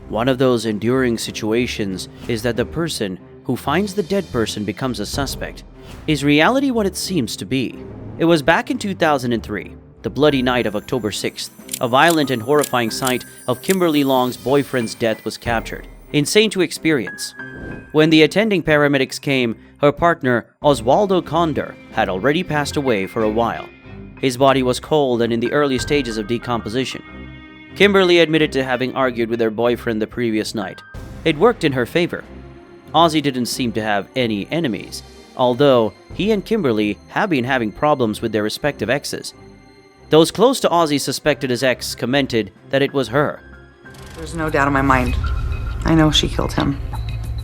One of those enduring situations is that the person who finds the dead person becomes a suspect. Is reality what it seems to be? It was back in 2003, the bloody night of October 6th. A violent and horrifying sight of Kimberly Long's boyfriend's death was captured. Insane to experience. When the attending paramedics came, her partner, Oswaldo Condor, had already passed away for a while. His body was cold and in the early stages of decomposition. Kimberly admitted to having argued with her boyfriend the previous night. It worked in her favor. Ozzy didn't seem to have any enemies, although he and Kimberly have been having problems with their respective exes. Those close to Ozzy suspected his ex commented that it was her. There's no doubt in my mind. I know she killed him.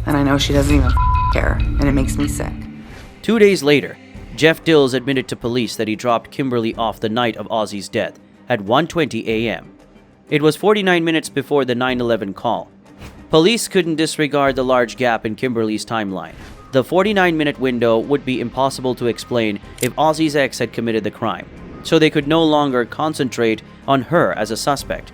And I know she doesn't even care, and it makes me sick. 2 days later, Jeff Dills admitted to police that he dropped Kimberly off the night of Ozzy's death at 1:20 a.m. It was 49 minutes before the 9/11 call. Police couldn't disregard the large gap in Kimberly's timeline. The 49-minute window would be impossible to explain if Ozzy's ex had committed the crime, so they could no longer concentrate on her as a suspect.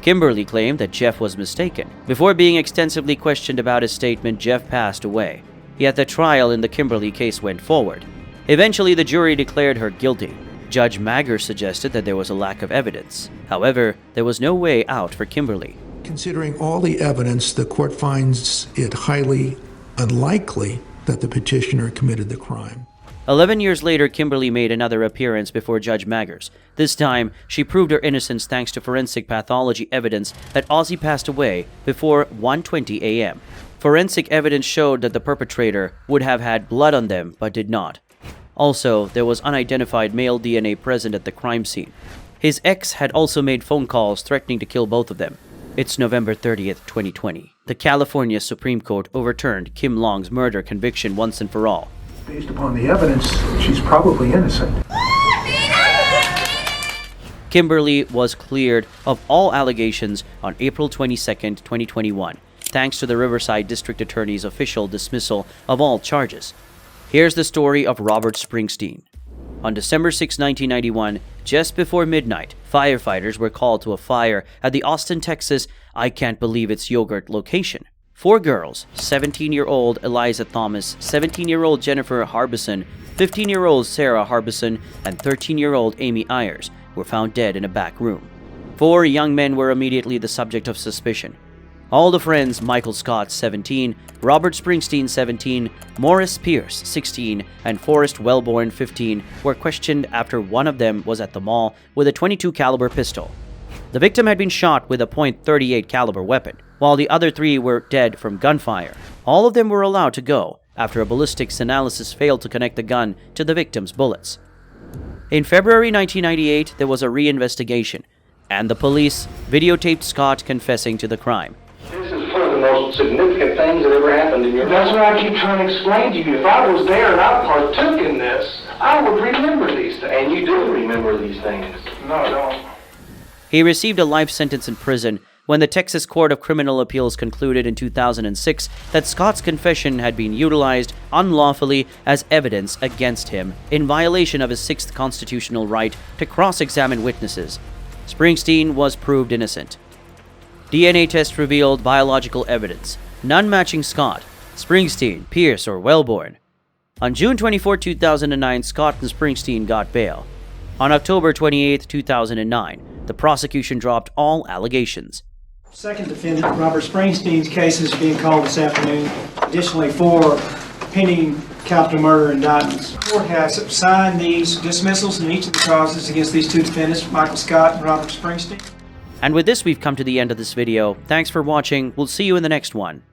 Kimberly claimed that Jeff was mistaken. Before being extensively questioned about his statement, Jeff passed away. Yet the trial in the Kimberly case went forward. Eventually, the jury declared her guilty. Judge Magger suggested that there was a lack of evidence. However, there was no way out for Kimberly. Considering all the evidence, the court finds it highly unlikely that the petitioner committed the crime. 11 years later, Kimberly made another appearance before Judge Maggers. This time, she proved her innocence thanks to forensic pathology evidence that Ozzy passed away before 1:20 a.m. Forensic evidence showed that the perpetrator would have had blood on them but did not. Also, there was unidentified male DNA present at the crime scene. His ex had also made phone calls threatening to kill both of them. It's November 30th, 2020. The California Supreme Court overturned Kim Long's murder conviction once and for all. Based upon the evidence, she's probably innocent. Kimberly was cleared of all allegations on April 22nd, 2021, thanks to the Riverside District Attorney's official dismissal of all charges. Here's the story of Robert Springsteen. On December 6, 1991, just before midnight, firefighters were called to a fire at the Austin, Texas I Can't Believe It's Yogurt location. 4 girls, 17-year-old Eliza Thomas, 17-year-old Jennifer Harbison, 15-year-old Sarah Harbison, and 13-year-old Amy Ayers, were found dead in a back room. 4 young men were immediately the subject of suspicion. All the friends, Michael Scott, 17, Robert Springsteen, 17, Maurice Pierce, 16, and Forrest Welborn, 15, were questioned after one of them was at the mall with a .22 caliber pistol. The victim had been shot with a .38 caliber weapon, while the other 3 were dead from gunfire. All of them were allowed to go after a ballistics analysis failed to connect the gun to the victim's bullets. In February 1998, there was a reinvestigation, and the police videotaped Scott confessing to the crime. This is one of the most significant things that ever happened in your life. That's what I keep trying to explain to you. If I was there and I partook in this, I would remember these things. And you do remember these things. No, I don't. He received a life sentence in prison when the Texas Court of Criminal Appeals concluded in 2006 that Scott's confession had been utilized unlawfully as evidence against him in violation of his 6th constitutional right to cross-examine witnesses. Springsteen was proved innocent. DNA test revealed biological evidence, none matching Scott, Springsteen, Pierce, or Welborn. On June 24, 2009, Scott and Springsteen got bail. On October 28, 2009, the prosecution dropped all allegations. Second defendant, Robert Springsteen's case is being called this afternoon. Additionally, 4 pending capital murder indictments. The court has signed these dismissals in each of the causes against these 2 defendants, Michael Scott and Robert Springsteen. And with this, we've come to the end of this video. Thanks for watching. We'll see you in the next one.